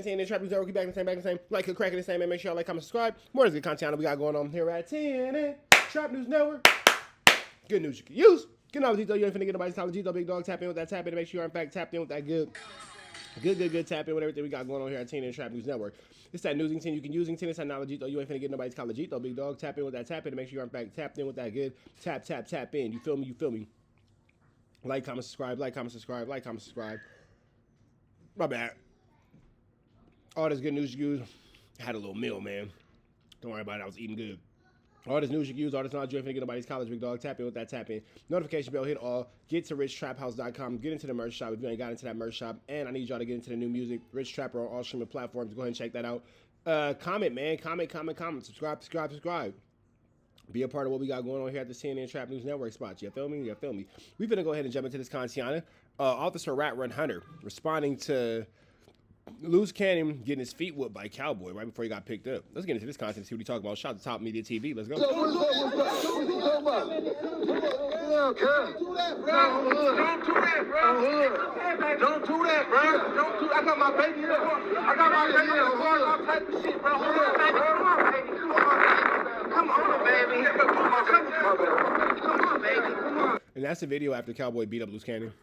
TNN Trap News Network, we back in the same. Like, cracking the same, and make sure y'all like, comment, subscribe. More is good content we got going on here at TNN Trap News Network. Good news you can use. Good knowledge, you ain't finna get nobody's college. Big dog, tap in with that tap in to make sure you're in fact tapped in with that good tap in with everything we got going on here at TNN Trap News Network. It's that newsing team you can use. It's that knowledge, you ain't finna get nobody's college. Big dog, tap in with that tap in to make sure you're in fact tapped in with that good tap in. You feel me? Like, comment, subscribe. My bad. All this good news you use. I had a little meal, man. Don't worry about it. I was eating good. All this news you can use, all this knowledge you ain't finna get nobody's college, big dog. Tap in with that tap in. Notification bell, hit all. Get to richtraphouse.com. Get into the merch shop if you ain't got into that merch shop. And I need y'all to get into the new music. Rich Trapper on all streaming platforms. Go ahead and check that out. Comment, man. Comment. Subscribe. Be a part of what we got going on here at the CNN Trap News Network spot. You feel me? We finna go ahead and jump into this content. Officer WACK100 responding to Luce Cannon getting his feet whooped by Cowboy right before he got picked up. Let's get into this content and see what he talking about. Shout out to Top Media TV. Let's go. Don't do that, bro. I got my baby here. I got my baby here. All type of shit, bro. Come on, baby. Come on, baby. And that's the video after Cowboy beat up Luce Cannon.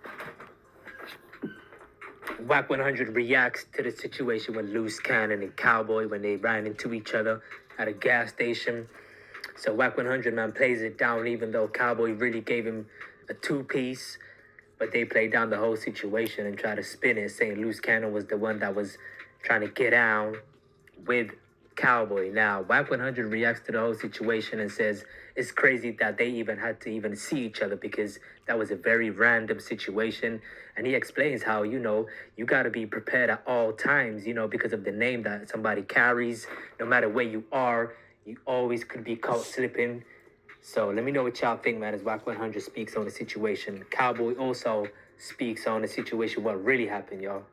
WACK100 reacts to the situation with Luce Cannon and Cowboy when they ran into each other at a gas station. So WACK100, man, plays it down even though Cowboy really gave him a two-piece. But they played down the whole situation and tried to spin it, saying Luce Cannon was the one that was trying to get down with Cowboy. Now, WACK100 reacts to the whole situation and says it's crazy that they even had to even see each other because that was a very random situation. And he explains how, you got to be prepared at all times, because of the name that somebody carries. No matter where you are, you always could be caught slipping. So let me know what y'all think, man, as WACK100 speaks on the situation. Cowboy also speaks on the situation, what really happened, y'all.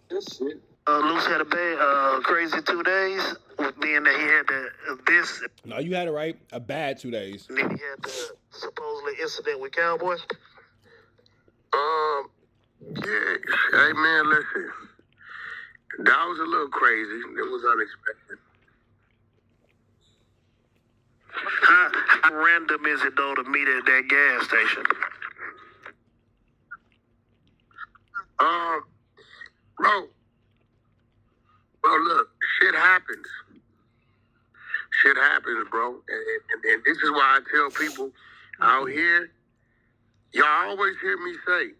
That's it. Luce had a bad, crazy 2 days, being that he had this. No, you had it right. A bad 2 days. And then he had the supposedly incident with Cowboy. Yeah. Hey, man, listen. That was a little crazy. It was unexpected. How random is it, though, to meet at that gas station? Bro. Well, look, shit happens. Shit happens, bro. And this is why I tell people out here, y'all always hear me say,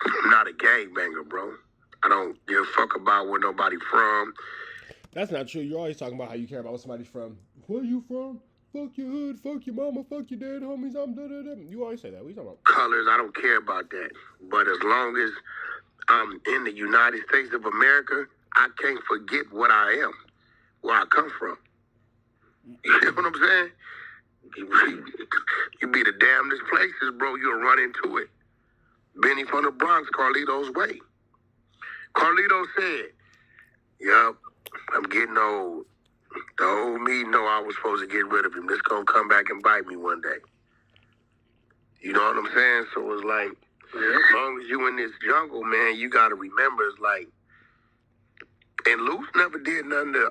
I'm not a gangbanger, bro. I don't give a fuck about where nobody from. That's not true. You're always talking about how you care about where somebody's from. Where you from? Fuck your hood, fuck your mama, fuck your dad, homies, I'm da-da-da. You always say that. What are you talking about? Colors, I don't care about that. But as long as I'm in the United States of America, I can't forget what I am, where I come from. You know what I'm saying? You be the damnedest places, bro, you'll run into it. Benny from the Bronx, Carlito's way. Carlito said, yup, I'm getting old. The old me know I was supposed to get rid of him. This gonna come back and bite me one day. You know what I'm saying? So it's like, as long as you in this jungle, man, you gotta remember, it's like, and Luce never did nothing to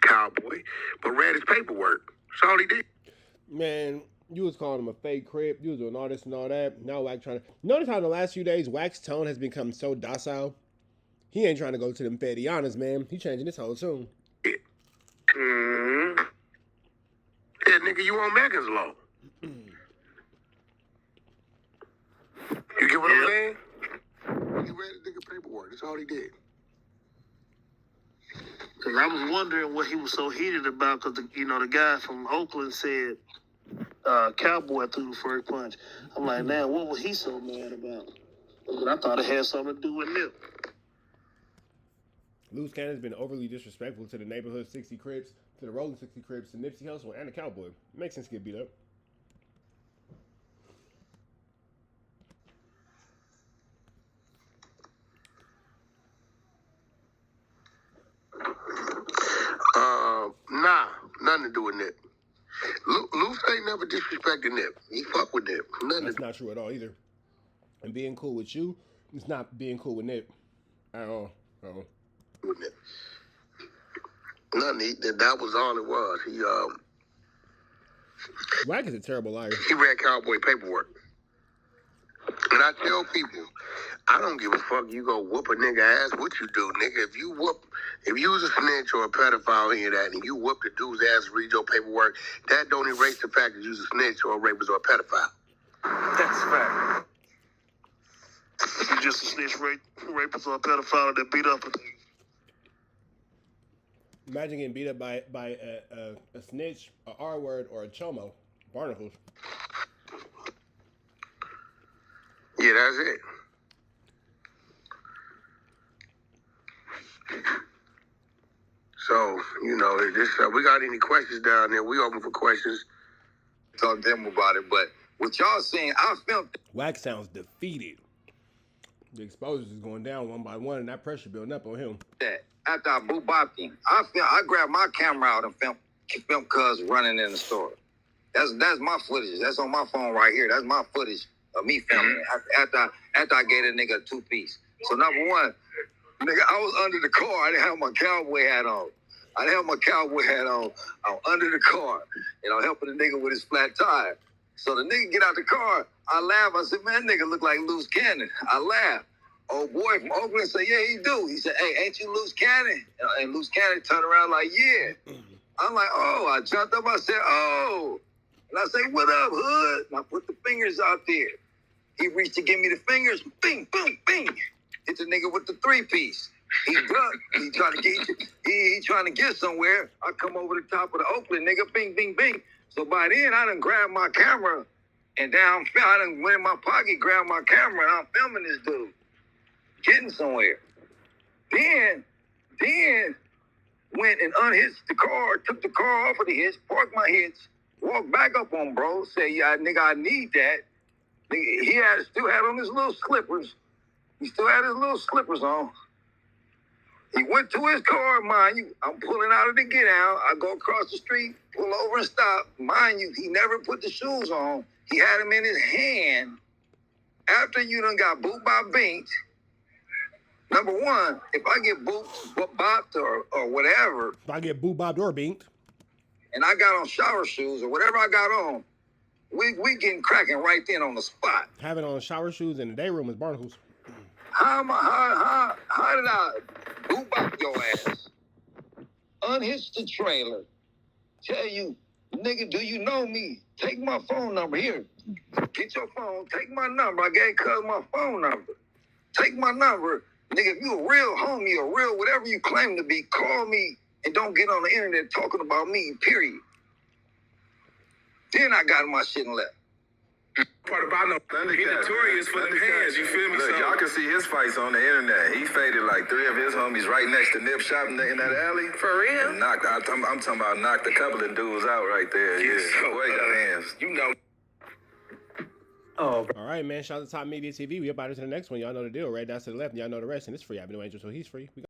Cowboy, but read his paperwork. That's all he did. Man, you was calling him a fake crip. You was doing all this and all that. Now Wack trying to... Notice how in the last few days, Wack's tone has become so docile. He ain't trying to go to them Fedianas, man. He changing his whole tune. Mm-hmm. Yeah, nigga, you on Megan's law. You get what I'm saying? He read the nigga paperwork. That's all he did. Because I was wondering what he was so heated about because, the guy from Oakland said Cowboy threw the first punch. I'm like, man, what was he so mad about? But I thought it had something to do with Nip. Luce Cannon's been overly disrespectful to the neighborhood 60 Crips, to the Rolling 60 Crips, to Nipsey Hussle, and the Cowboy. Makes sense to get beat up. Nah, nothing to do with Nip. Luce ain't never disrespected Nip. He fuck with Nip. That's not true at all either. And being cool with you is not being cool with Nip. At all. Oh. Nothing. That was all it was. Wack is a terrible liar. He read Cowboy paperwork. And I tell people, I don't give a fuck. You go whoop a nigga ass. What you do, nigga? If you was a snitch or a pedophile or that, and you whoop the dude's ass, read your paperwork, that don't erase the fact that you's a snitch or a rapist or a pedophile. That's right. If you just a snitch, rapist, or a pedophile that beat up a nigga. Imagine getting beat up by a snitch, a R word, or a chomo. Barnacles. Yeah, that's it. So, if this, we got any questions down there, we open for questions. Talk to them about it, but what y'all saying, I filmed Wack sounds defeated. The exposures is going down one by one, and that pressure building up on him. that after I boot bopped him. I grabbed my camera out and film cuz running in the store. That's my footage. That's on my phone right here. That's my footage of me filming after I gave a nigga a 2-piece. So number one, nigga, I was under the car. I didn't have my cowboy hat on. I was under the car, and I'm helping the nigga with his flat tire. So the nigga get out the car. I laugh. I said, man, nigga look like Luce Cannon. I laugh. Old boy from Oakland said, yeah, he do. He said, hey, ain't you Luce Cannon? And Luce Cannon turned around like, yeah. I'm like, oh. I jumped up. I said, oh. And I said, what up, hood? And I put the fingers out there. He reached to give me the fingers. Bing, boom, bing. Hit the nigga with the 3-piece. He ducked. He trying to get somewhere. I come over the top of the Oakland, nigga. Bing, bing, bing. So by then, I done grabbed my camera. And I done went in my pocket, grabbed my camera, and I'm filming this dude. Getting somewhere. Then went and unhitched the car, took the car off of the hitch, parked my hitch, walked back up on bro, say, yeah, nigga, I need that. Nigga, he still had on his little slippers. He still had his little slippers on. He went to his car, mind you. I'm pulling out of the get out. I go across the street, pull over and stop. Mind you, he never put the shoes on. He had them in his hand. After you done got booped by Binks, number one, if I get bopped or whatever, If I get boo bobbed or binked, and I got on shower shoes or whatever I got on, we getting cracking right then on the spot. having on shower shoes in the day room is barnacles. How did I boop up your ass? Unhitch the trailer. Tell you, nigga, do you know me? Take my phone number here. Get your phone. Take my number. I gave cuz my phone number. Take my number. Nigga, if you a real homie or real whatever you claim to be, call me and don't get on the internet talking about me, period. Then I got my shit and left. Part about him, he notorious for them hands, you feel me? Look, y'all can see his fights on the internet. He faded like 3 of his homies right next to Nip Shop in that alley. For real? And I'm talking about knocked a couple of dudes out right there. Yeah, so boy got hands. You know. Oh, All right, man. Shout out to Top Media TV. We up out to the next one. Y'all know the deal, right? That's to the left. And y'all know the rest. And it's free. I've been no angel, so he's free.